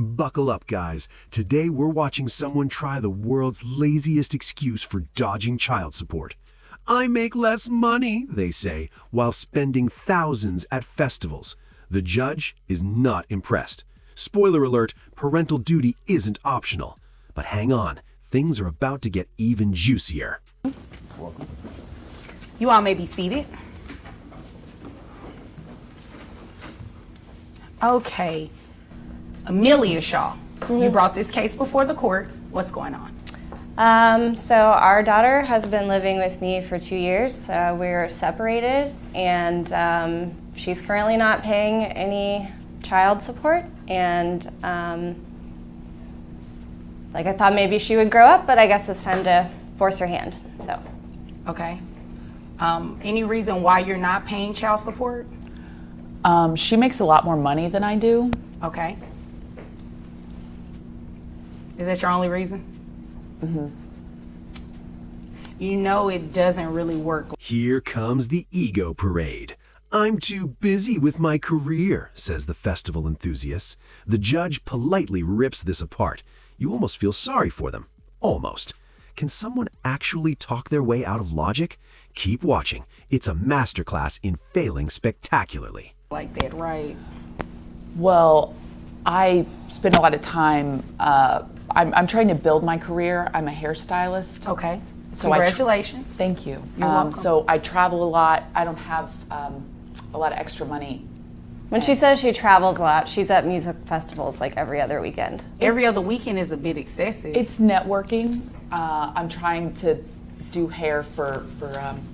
Buckle up, guys. Today we're watching someone try the world's laziest excuse for dodging child support. I make less money, they say, while spending thousands at festivals. The judge is not impressed. Spoiler alert, parental duty isn't optional. But hang on, things are about to get even juicier. Welcome. You all may be seated. Okay. Amelia Shaw, you brought this case before the court. What's going on? So our daughter has been living with me for 2 years. We're separated, and she's currently not paying any child support. And I thought maybe she would grow up, but I guess it's time to force her hand. So. Okay. Any reason why you're not paying child support? She makes a lot more money than I do. Okay. Is that your only reason? Mm-hmm. You know it doesn't really work. Here comes the ego parade. I'm too busy with my career, says the festival enthusiast. The judge politely rips this apart. You almost feel sorry for them. Almost. Can someone actually talk their way out of logic? Keep watching. It's a masterclass in failing spectacularly. Like that, right? Well, I spend a lot of time, I'm trying to build my career. I'm a hairstylist. Okay. So congratulations. Thank you. You're welcome. So I travel a lot. I don't have a lot of extra money. When she says she travels a lot, she's at music festivals like every other weekend. Every other weekend is a bit excessive. It's networking. I'm trying to do hair for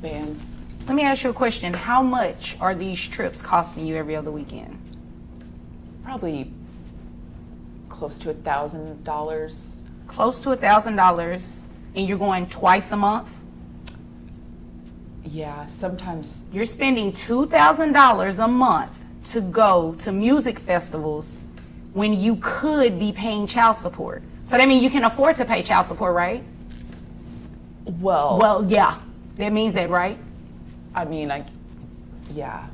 bands. Let me ask you a question. How much are these trips costing you every other weekend? Probably close to $1,000. Close to $1,000, and you're going twice a month? Yeah, sometimes. You're spending $2,000 a month to go to music festivals when you could be paying child support. So that means you can afford to pay child support, right? Well, Yeah. That means that, right? I mean, yeah.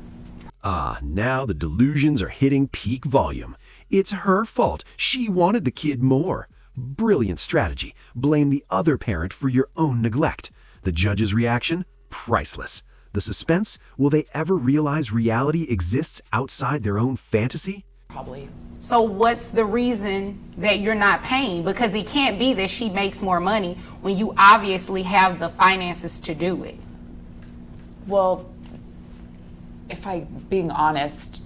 Ah, now the delusions are hitting peak volume. It's her fault. She wanted the kid more. Brilliant strategy. Blame the other parent for your own neglect. The judge's reaction? Priceless. The suspense? Will they ever realize reality exists outside their own fantasy? Probably. So what's the reason that you're not paying? Because it can't be that she makes more money when you obviously have the finances to do it. Well, if I'm being honest,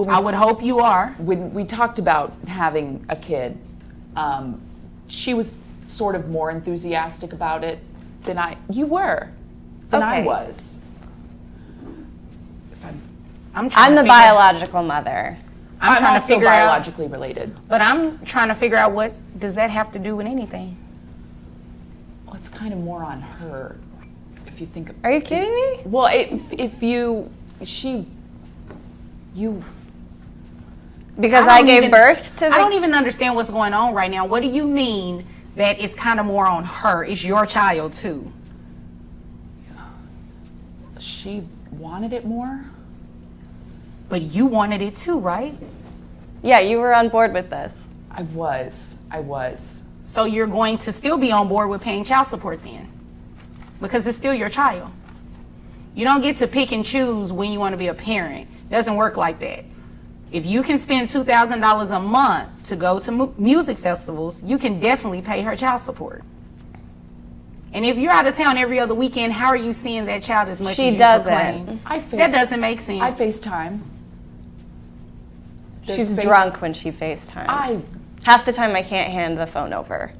I would hope you are. when we talked about having a kid, she was sort of more enthusiastic about it than I Okay. was. I'm I'm the biological mother. I'm trying to also figure out. biologically related. But I'm trying to figure out, what does that have to do with anything? Well, it's kind of more on her, if you think. Are you kidding me? Well, if you. Because I I don't gave even- birth to I don't the... even understand what's going on right now. What do you mean that it's kind of more on her? It's your child too. She wanted it more. But you wanted it too, right? Yeah, you were on board with this. I was. So you're going to still be on board with paying child support then? Because it's still your child. You don't get to pick and choose when you want to be a parent. It doesn't work like that. If you can spend $2,000 a month to go to music festivals, you can definitely pay her child support. And if you're out of town every other weekend, how are you seeing that child as much She as you doesn't. proclaim? That doesn't make sense. I FaceTime. She's drunk when she FaceTimes. Half the time I can't hand the phone over.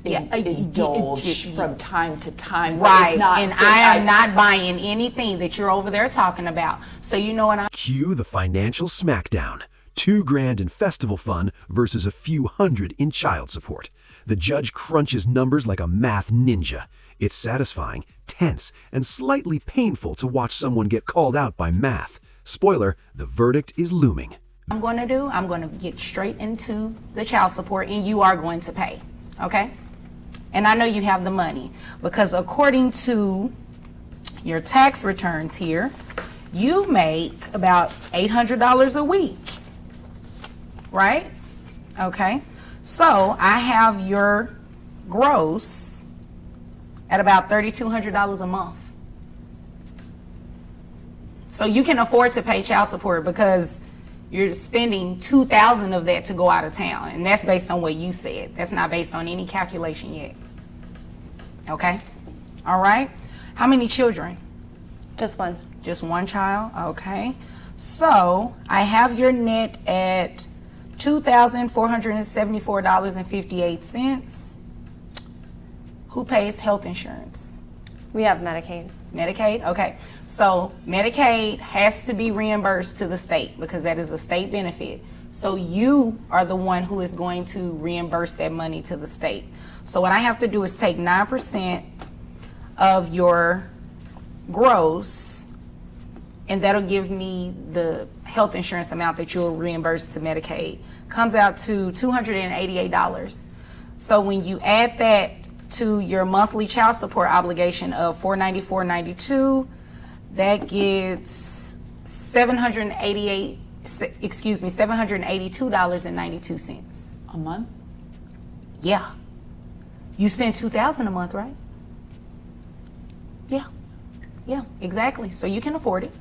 Indulge from time to time. but Right, it's not and that I am not buying anything that you're over there talking about. So you know what I'm... Cue the financial smackdown. $2,000 in festival fun versus a few hundred in child support. The judge crunches numbers like a math ninja. It's satisfying, tense, and slightly painful to watch someone get called out by math. Spoiler, the verdict is looming. I'm going to get straight into the child support, and you are going to pay, okay? And I know you have the money, because according to your tax returns here, you make about $800 a week. right? Okay. So I have your gross at about $3,200 a month. So you can afford to pay child support because you're spending $2,000 of that to go out of town. And that's based on what you said. That's not based on any calculation yet. Okay? All right. How many children? Just one. Just one child? Okay. So I have your net at $2,474.58. Who pays health insurance? We have Medicaid. Medicaid? Okay. So Medicaid has to be reimbursed to the state because that is a state benefit. So you are the one who is going to reimburse that money to the state. So what I have to do is take 9% of your gross, and that'll give me the health insurance amount that you'll reimburse to Medicaid. Comes out to $288. So when you add that to your monthly child support obligation of $494.92, that gets $782.92. A month? Yeah. You spend $2,000 a month, right? Yeah. Yeah, exactly. So you can afford it.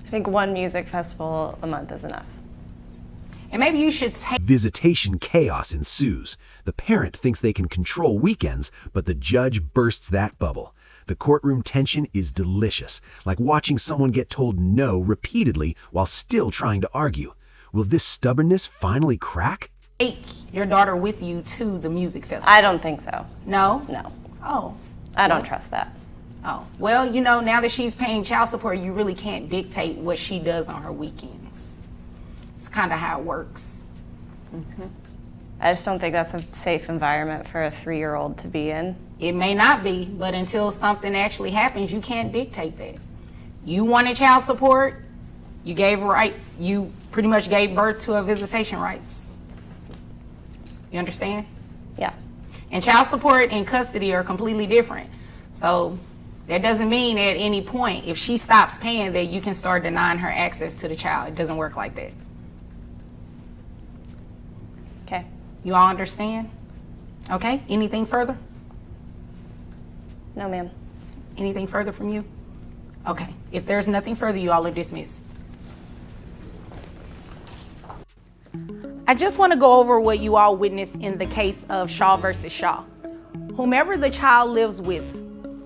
I think one music festival a month is enough. And maybe you should take Visitation chaos ensues. The parent thinks they can control weekends, but the judge bursts that bubble. The courtroom tension is delicious, like watching someone get told no repeatedly while still trying to argue. Will this stubbornness finally crack? your daughter with you to the music festival. I don't think so. No? No. Oh. I don't trust that. Oh. Well, you know, now that she's paying child support, you really can't dictate what she does on her weekends. It's kind of how it works. Mm-hmm. I just don't think that's a safe environment for a 3-year-old to be in. It may not be, but until something actually happens, you can't dictate that. You wanted child support, you gave rights. You pretty much gave birth to a visitation rights. You understand? Yeah. And child support and custody are completely different. So that doesn't mean at any point, if she stops paying, that you can start denying her access to the child. It doesn't work like that. Okay. You all understand? Okay, anything further? No, ma'am. Anything further from you? Okay, if there's nothing further, you all are dismissed. I just want to go over what you all witnessed in the case of Shaw versus Shaw. Whomever the child lives with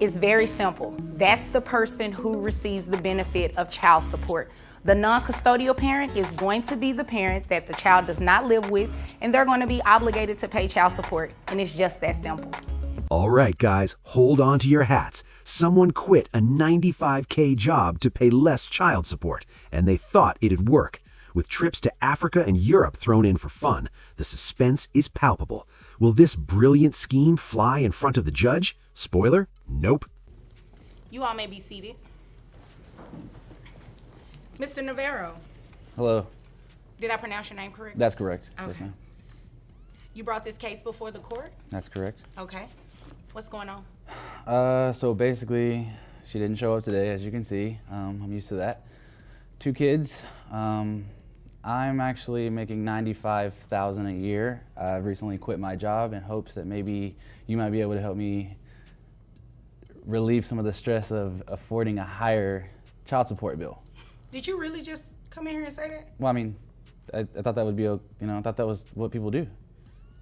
is very simple. That's the person who receives the benefit of child support. The non-custodial parent is going to be the parent that the child does not live with, and they're going to be obligated to pay child support, and it's just that simple. All right, guys, hold on to your hats. Someone quit a $95K job to pay less child support, and they thought it'd work. With trips to Africa and Europe thrown in for fun, the suspense is palpable. Will this brilliant scheme fly in front of the judge? Spoiler, nope. You all may be seated. Mr. Navarro, Hello. did I pronounce your name correct? That's correct. Okay. Yes, ma'am. You brought this case before the court? That's correct. Okay. What's going on? So basically, she didn't show up today, as you can see. I'm used to that. 2 kids. I'm actually making $95,000 a year. I've recently quit my job in hopes that maybe you might be able to help me relieve some of the stress of affording a higher child support bill. Did you really just come in here and say that? Well, I mean, I thought that would be, I thought that was what people do.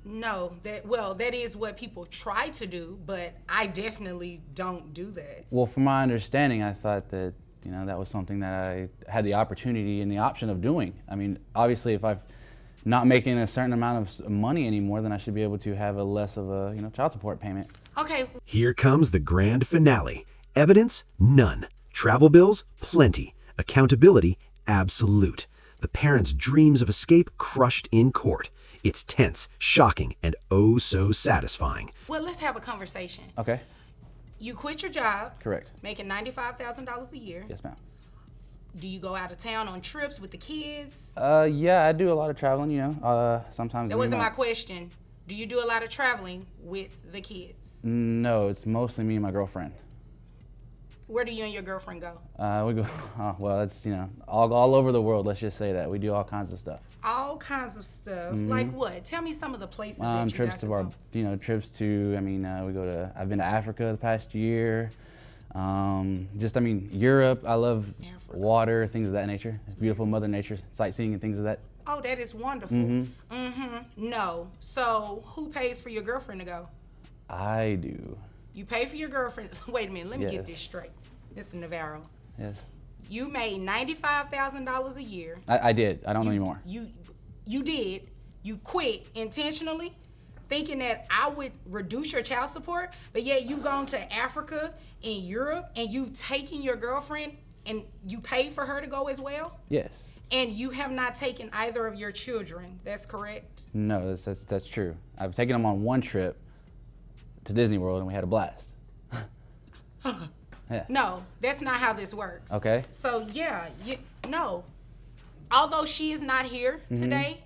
No, that is what people try to do, but I definitely don't do that. Well, from my understanding, I thought that, that was something that I had the opportunity and the option of doing. I mean, obviously, if I'm not making a certain amount of money anymore, then I should be able to have a less of a, child support payment. Okay. Here comes the grand finale. Evidence? None. Travel bills? Plenty. Accountability? Absolute. The parents' dreams of escape crushed in court. It's tense, shocking, and oh so satisfying. Well, let's have a conversation. Okay. You quit your job. Correct. Making $95,000 a year. Yes, ma'am. Do you go out of town on trips with the kids? Yeah, I do a lot of traveling, sometimes. That wasn't my question. Do you do a lot of traveling with the kids? No, it's mostly me and my girlfriend. Where do you and your girlfriend go? We go, oh, well, it's, all over the world, let's just say that. We do all kinds of stuff. All kinds of stuff. Like what? Tell me some of the places that you Trips guys to go. I've been to Africa the past year. Europe. I love Africa. water, things of that nature. Beautiful Mother Nature, sightseeing and things of that. Oh, that is wonderful. No. So who pays for your girlfriend to go? I do. You pay for your girlfriend. Wait a minute. Let me get Yes. this straight. Mr. Navarro. Yes. You made $95,000 a year. I did. I don't know anymore. You did. You quit intentionally, thinking that I would reduce your child support, but yet you've gone to Africa and Europe and you've taken your girlfriend and you paid for her to go as well? Yes. And you have not taken either of your children. That's correct? No, that's true. I've taken them on one trip to Disney World and we had a blast. Yeah. No, that's not how this works. Okay. So no. Although she is not here today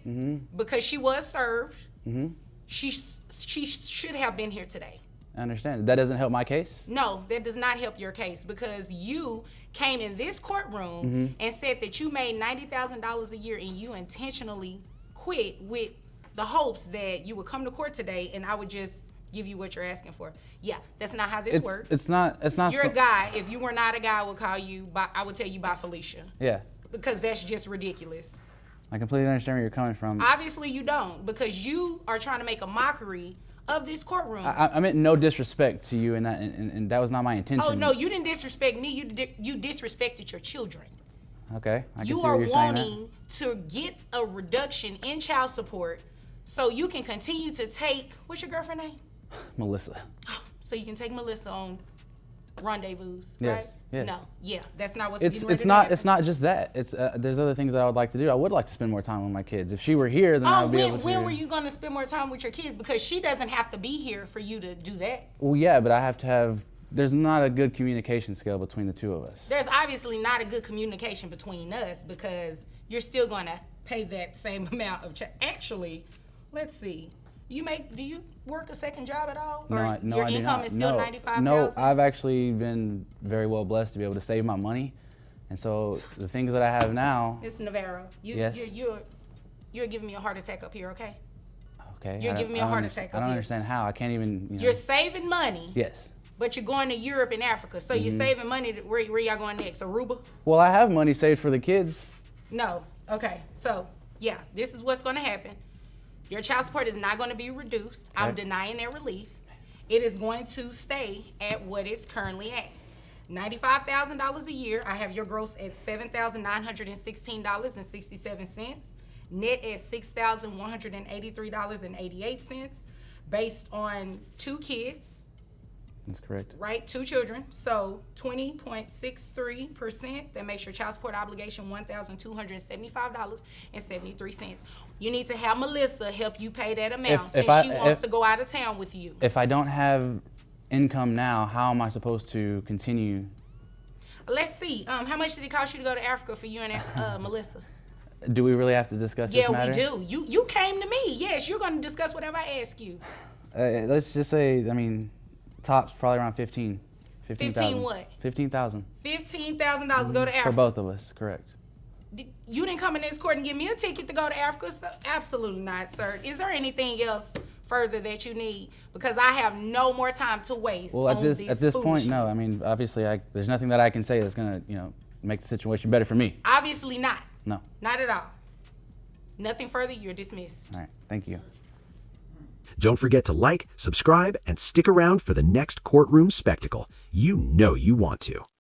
because she was served, she should have been here today. I understand. That doesn't help my case? No, that does not help your case because you came in this courtroom and said that you made $90,000 a year and you intentionally quit with the hopes that you would come to court today and I would just give you what you're asking for. Yeah, that's not how this works. It's not. You're a guy. If you were not a guy, I would call you. I would tell you by Felicia. Yeah. Because that's just ridiculous. I completely understand where you're coming from. Obviously you don't, because you are trying to make a mockery of this courtroom. I meant no disrespect to you, and that was not my intention. Oh no, you didn't disrespect me. You disrespected your children. Okay, I can You see are where you're saying that. wanting to get a reduction in child support so you can continue to take, what's your girlfriend name? Melissa. So you can take Melissa on rendezvous, Yes, right? yes. No, yeah, that's not what's It's getting ready to not happen. it's not just that. It's there's other things that I would like to do. I would like to spend more time with my kids. If she were here, then I Oh, would be able to. when were you going to spend more time with your kids? Because she doesn't have to be here for you to do that. Well, yeah, but I have to have. There's not a good communication skill between the two of us. There's obviously not a good communication between us because you're still going to pay that same amount of Actually, let's see. Do you work a second job at all? No, Or I do your income not. is still No, $95,000? no, I've actually been very well blessed to be able to save my money, and so the things that I have now. Mr. Navarro, Yes. you're giving me a heart attack up here, okay? Okay. You're giving me a heart attack I up don't here. understand how. I can't even. You're saving money, Yes. but you're going to Europe and Africa. So you're saving money. Where y'all going next? Aruba? Well, I have money saved for the kids. No. Okay. So, yeah, this is what's going to happen. Your child support is not going to be reduced. I'm Okay. denying that relief. It is going to stay at what it's currently at. $95,000 a year. I have your gross at $7,916.67. Net at $6,183.88 based on 2 kids. That's correct. Right, 2 children, so 20.63%. That makes your child support obligation $1,275.73. You need to have Melissa help you pay that amount since she wants to go out of town with you. If I don't have income now, how am I supposed to continue? Let's see. How much did it cost you to go to Africa for you and Melissa? Do we really have to discuss this matter? Yeah, we do. You came to me. Yes, you're going to discuss whatever I ask you. Let's just say, tops probably around 15. 15 what? 15,000. $15,000 to go to Africa. For both of us, correct. You didn't come in this court and give me a ticket to go to Africa? So, absolutely not, sir. Is there anything else further that you need? Because I have no more time to waste. Well, at this point, no. foolishness. Obviously, there's nothing that I can say that's gonna, make the situation better for me. Obviously not. No. Not at all. Nothing further. You're dismissed. All right. Thank you. Don't forget to like, subscribe, and stick around for the next courtroom spectacle. You know you want to.